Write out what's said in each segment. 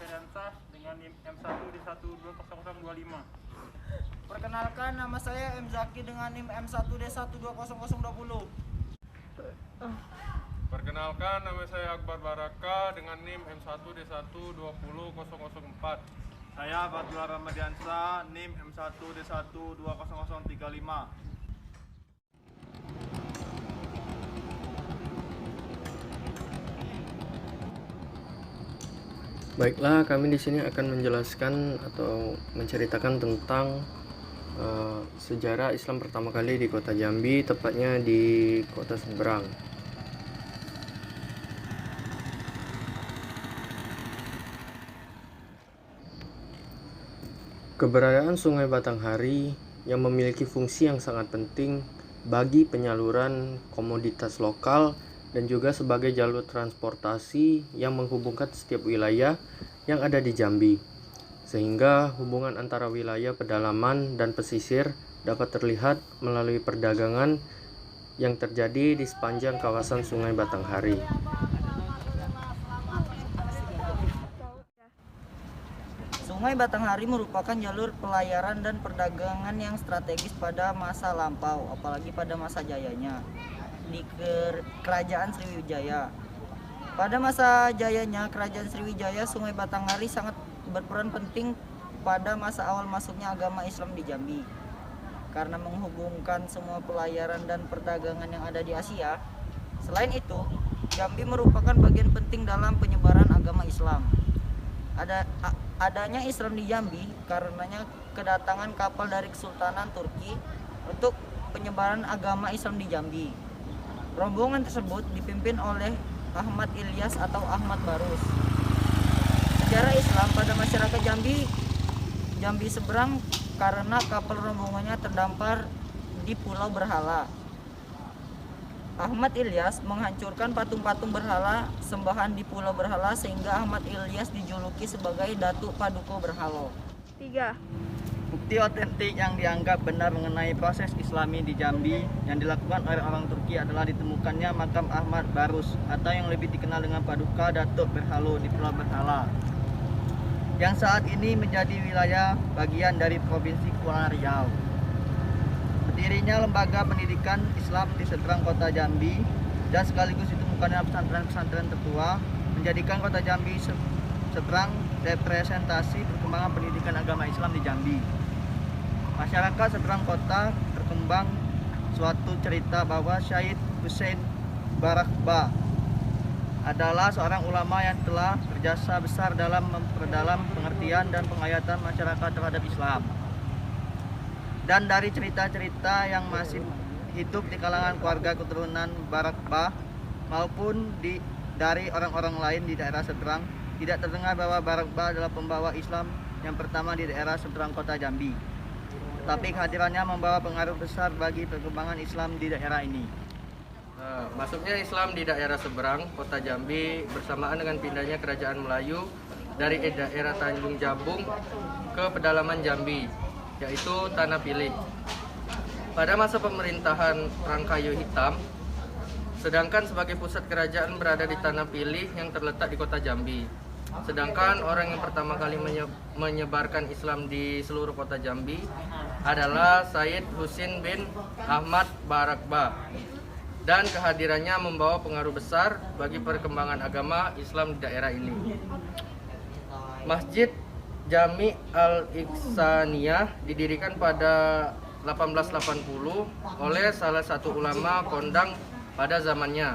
Nofriansah dengan NIM M1D1200025. Perkenalkan, nama saya M. Zaki dengan NIM M1D12020. Perkenalkan, nama saya Akbar Baraka dengan NIM M1D1200004. Saya Abdullah Ramadiansa, NIM M1D1200035. Baiklah, kami di sini akan menjelaskan atau menceritakan tentang sejarah Islam pertama kali di kota Jambi, tepatnya di kota Seberang. Keberadaan Sungai Batanghari yang memiliki fungsi yang sangat penting bagi penyaluran komoditas lokal dan juga sebagai jalur transportasi yang menghubungkan setiap wilayah yang ada di Jambi, sehingga hubungan antara wilayah pedalaman dan pesisir dapat terlihat melalui perdagangan yang terjadi di sepanjang kawasan Sungai Batanghari. Sungai Batanghari merupakan jalur pelayaran dan perdagangan yang strategis pada masa lampau, apalagi pada masa jayanya di Kerajaan Sriwijaya. Pada masa jayanya Kerajaan Sriwijaya, Sungai Batanghari sangat berperan penting pada masa awal masuknya agama Islam di Jambi. Karena menghubungkan semua pelayaran dan perdagangan yang ada di Asia. Selain itu, Jambi merupakan bagian penting dalam penyebaran agama Islam. Adanya Islam di Jambi karenanya kedatangan kapal dari Kesultanan Turki untuk penyebaran agama Islam di Jambi. Rombongan tersebut dipimpin oleh Ahmad Ilyas atau Ahmad Barus. Sejarah Islam pada masyarakat Jambi Seberang karena kapal rombongannya terdampar di Pulau Berhala. Ahmad Ilyas menghancurkan patung-patung berhala sembahan di Pulau Berhala sehingga Ahmad Ilyas dijuluki sebagai Datuk Paduka Berhala. 3. Bukti otentik yang dianggap benar mengenai proses Islami di Jambi yang dilakukan oleh orang Turki adalah ditemukannya makam Ahmad Barus atau yang lebih dikenal dengan Paduka Datuk Berhalo di Pulau Berhala, yang saat ini menjadi wilayah bagian dari Provinsi Kepulauan Riau. Berdirinya lembaga pendidikan Islam di seberang kota Jambi dan sekaligus ditemukannya pesantren-pesantren tertua menjadikan kota Jambi seberang representasi perkembangan pendidikan agama Islam di Jambi. Masyarakat seberang kota berkembang suatu cerita bahwa Syed Hussein Barakbah adalah seorang ulama yang telah berjasa besar dalam memperdalam pengertian dan penghayatan masyarakat terhadap Islam. Dan dari cerita-cerita yang masih hidup di kalangan keluarga keturunan Barakbah maupun dari orang-orang lain di daerah seberang, tidak terdengar bahwa Barakbah adalah pembawa Islam yang pertama di daerah seberang kota Jambi. Tetapi kehadirannya membawa pengaruh besar bagi perkembangan Islam di daerah ini. Masuknya Islam di daerah seberang kota Jambi bersamaan dengan pindahnya kerajaan Melayu dari daerah Tanjung Jabung ke pedalaman Jambi, yaitu Tanah Pilih. Pada masa pemerintahan Rangkayu Hitam, sedangkan sebagai pusat kerajaan berada di Tanah Pilih yang terletak di kota Jambi. Sedangkan orang yang pertama kali menyebarkan Islam di seluruh kota Jambi adalah Syed Hussein bin Ahmad Barakbah, dan kehadirannya membawa pengaruh besar bagi perkembangan agama Islam di daerah ini. Masjid Jami Al-Ihsaniyah didirikan pada 1880 oleh salah satu ulama kondang pada zamannya,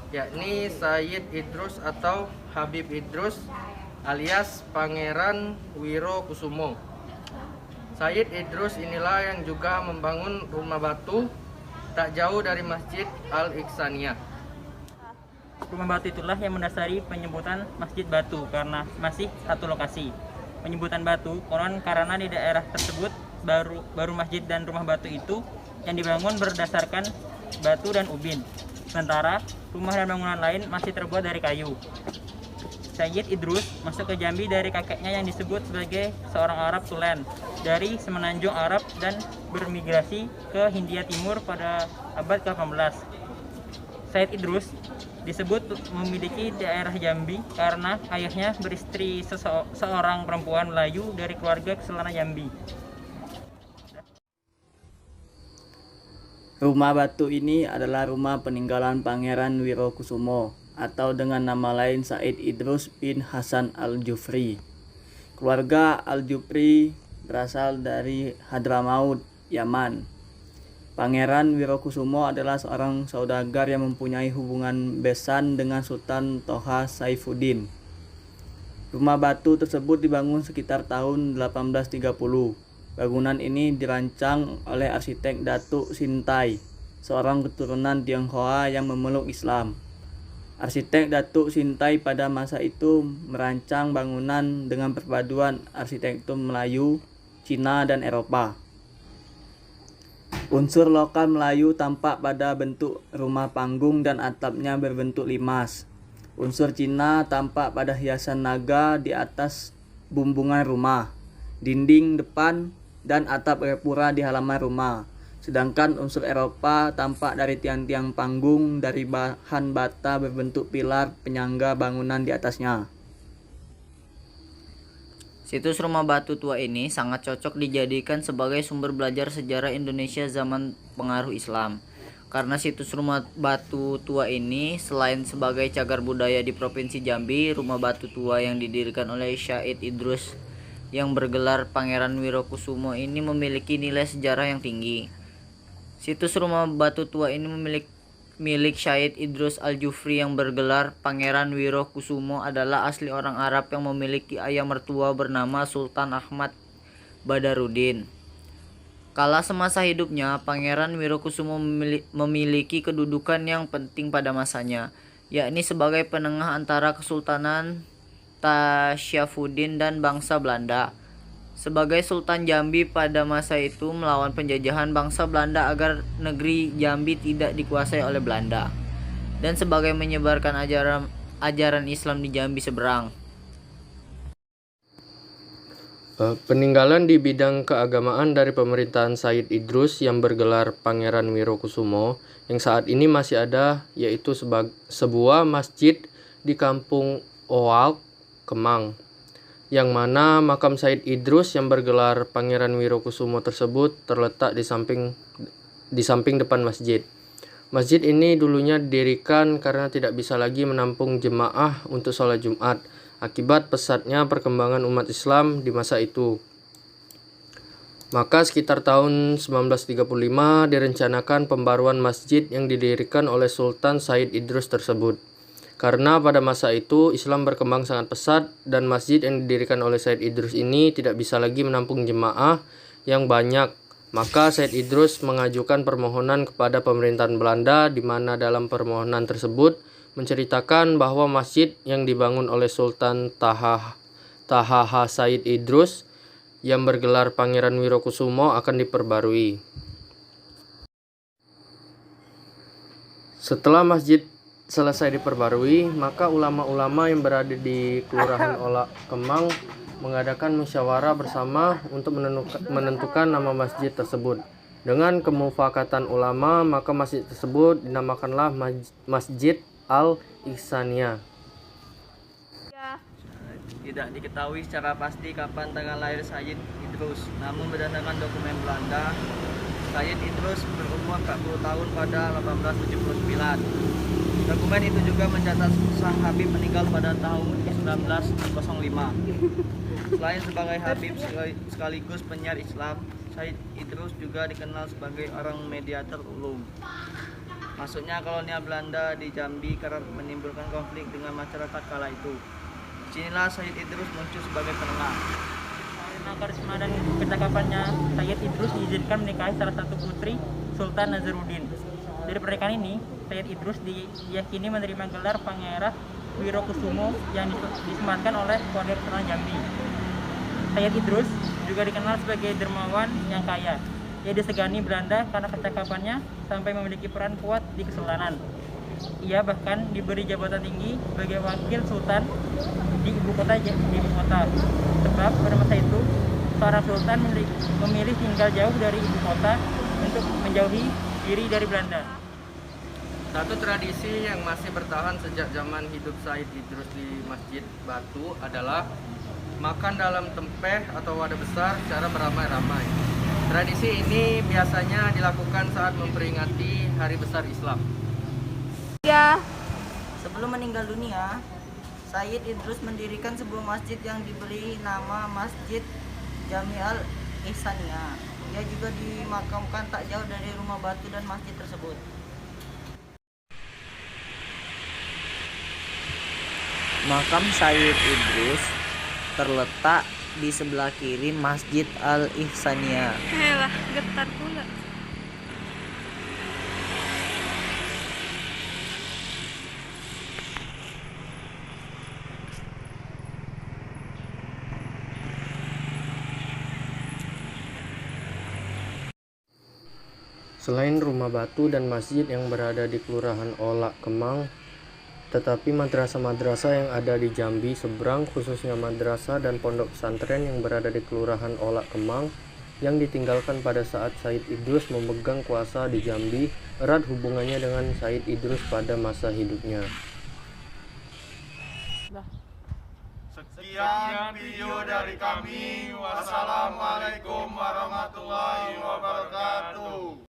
yakni Sayyid Idrus atau Habib Idrus alias Pangeran Wirokusumo. Sayyid Idrus inilah yang juga membangun rumah batu tak jauh dari Masjid Al-Ihsaniyah. Rumah batu itulah yang mendasari penyebutan Masjid Batu karena masih satu lokasi. Penyebutan batu konon karena di daerah tersebut baru masjid dan rumah batu itu yang dibangun berdasarkan batu dan ubin, sementara rumah dan bangunan lain masih terbuat dari kayu. Sayyid Idrus masuk ke Jambi dari kakeknya yang disebut sebagai seorang Arab Tulen dari semenanjung Arab dan bermigrasi ke Hindia Timur pada abad ke-18. Sayyid Idrus Disebut memiliki daerah Jambi karena ayahnya beristri seorang perempuan Melayu dari keluarga kesultanan Jambi. Rumah batu ini adalah rumah peninggalan Pangeran Wirokusumo atau dengan nama lain Said Idrus bin Hasan Al-Jufri. Keluarga Al-Jufri berasal dari Hadramaut, Yaman. Pangeran Wirokusumo adalah seorang saudagar yang mempunyai hubungan besan dengan Sultan Toha Saifuddin. Rumah batu tersebut dibangun sekitar tahun 1830. Bangunan ini dirancang oleh arsitek Datuk Sintai, seorang keturunan Tionghoa yang memeluk Islam. Arsitek Datuk Sintai pada masa itu merancang bangunan dengan perpaduan arsitektur Melayu, Cina, dan Eropa. Unsur lokal Melayu tampak pada bentuk rumah panggung dan atapnya berbentuk limas. Unsur Cina tampak pada hiasan naga di atas bumbungan rumah, dinding depan, dan atap gapura di halaman rumah. Sedangkan unsur Eropa tampak dari tiang-tiang panggung dari bahan bata berbentuk pilar penyangga bangunan di atasnya. Situs rumah batu tua ini sangat cocok dijadikan sebagai sumber belajar sejarah Indonesia zaman pengaruh Islam. Karena situs rumah batu tua ini selain sebagai cagar budaya di Provinsi Jambi, rumah batu tua yang didirikan oleh Said Idrus yang bergelar Pangeran Wirokusumo ini memiliki nilai sejarah yang tinggi. Situs rumah batu tua ini milik Said Idrus Al-Jufri yang bergelar Pangeran Wirokusumo adalah asli orang Arab yang memiliki ayah mertua bernama Sultan Ahmad Badarudin. Kala semasa hidupnya, Pangeran Wirokusumo memiliki kedudukan yang penting pada masanya, yakni sebagai penengah antara Kesultanan Tasyafuddin dan bangsa Belanda. Sebagai Sultan Jambi pada masa itu melawan penjajahan bangsa Belanda agar negeri Jambi tidak dikuasai oleh Belanda, dan sebagai menyebarkan ajaran Islam di Jambi seberang. Peninggalan di bidang keagamaan dari pemerintahan Said Idrus yang bergelar Pangeran Wirokusumo yang saat ini masih ada, yaitu sebuah masjid di Kampung Owalk, Kemang, yang mana makam Said Idrus yang bergelar Pangeran Wirokusumo tersebut terletak di samping depan masjid. Masjid ini dulunya didirikan karena tidak bisa lagi menampung jemaah untuk sholat Jumat akibat pesatnya perkembangan umat Islam di masa itu. Maka sekitar tahun 1935 direncanakan pembaruan masjid yang didirikan oleh Sultan Said Idrus tersebut. Karena pada masa itu Islam berkembang sangat pesat dan masjid yang didirikan oleh Said Idrus ini tidak bisa lagi menampung jemaah yang banyak. Maka Said Idrus mengajukan permohonan kepada pemerintahan Belanda, di mana dalam permohonan tersebut menceritakan bahwa masjid yang dibangun oleh Sultan Taha Said Idrus yang bergelar Pangeran Wirokusumo akan diperbarui. Setelah masjid selesai diperbarui, maka ulama-ulama yang berada di Kelurahan Owalk Kemang mengadakan musyawarah bersama untuk menentukan nama masjid tersebut. Dengan kemufakatan ulama, maka masjid tersebut dinamakanlah Masjid Al-Ihsaniyah. Tidak diketahui secara pasti kapan tanggal lahir Said Idrus, namun berdasarkan dokumen Belanda, Said Idrus berumur 40 tahun pada 1879. Dokumen itu juga mencatat sang Habib meninggal pada tahun 1905. Selain sebagai Habib sekaligus penyiar Islam, Said Idrus juga dikenal sebagai orang mediator ulum. Masuknya kolonial Belanda di Jambi kerap menimbulkan konflik dengan masyarakat kala itu. Disinilah Said Idrus muncul sebagai penengah. Karena karisma dan kecakapannya, Said Idrus diizinkan menikahi salah satu putri Sultan Nazaruddin. Dari pernikahan ini, Said Idrus diyakini menerima gelar Pangeran Wirokusumo yang disematkan oleh Kongres Kesultanan Jambi. Said Idrus juga dikenal sebagai dermawan yang kaya. Ia disegani Belanda karena kecakapannya sampai memiliki peran kuat di kesultanan. Ia bahkan diberi jabatan tinggi sebagai wakil sultan di ibu kota. Sebab pada masa itu seorang sultan memilih tinggal jauh dari ibu kota untuk menjauhi diri dari Belanda. Satu tradisi yang masih bertahan sejak zaman hidup Said Idrus di Masjid Batu adalah makan dalam tempeh atau wadah besar secara beramai-ramai. Tradisi ini biasanya dilakukan saat memperingati Hari Besar Islam. Sebelum meninggal dunia, Said Idrus mendirikan sebuah masjid yang diberi nama Masjid Jami Al-Ihsaniyah. Ia juga dimakamkan tak jauh dari rumah batu dan masjid tersebut. Makam Said Idrus terletak di sebelah kiri Masjid Al-Ihsaniyah. Elah, getar pula. Selain rumah batu dan masjid yang berada di Kelurahan Olak Kemang, tetapi madrasah-madrasah yang ada di Jambi seberang, khususnya madrasah dan pondok pesantren yang berada di Kelurahan Olak Kemang, yang ditinggalkan pada saat Said Idrus memegang kuasa di Jambi, erat hubungannya dengan Said Idrus pada masa hidupnya. Sekian video dari kami. Wassalamualaikum warahmatullahi wabarakatuh.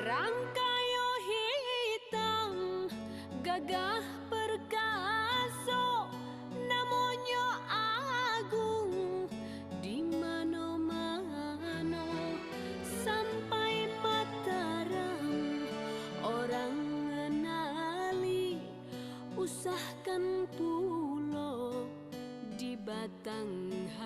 Rangkayo hitam gagah perkaso, namonyo agung di mano-mano, sampai Mataram orang ngenali, usahkan pulo di Batanghari.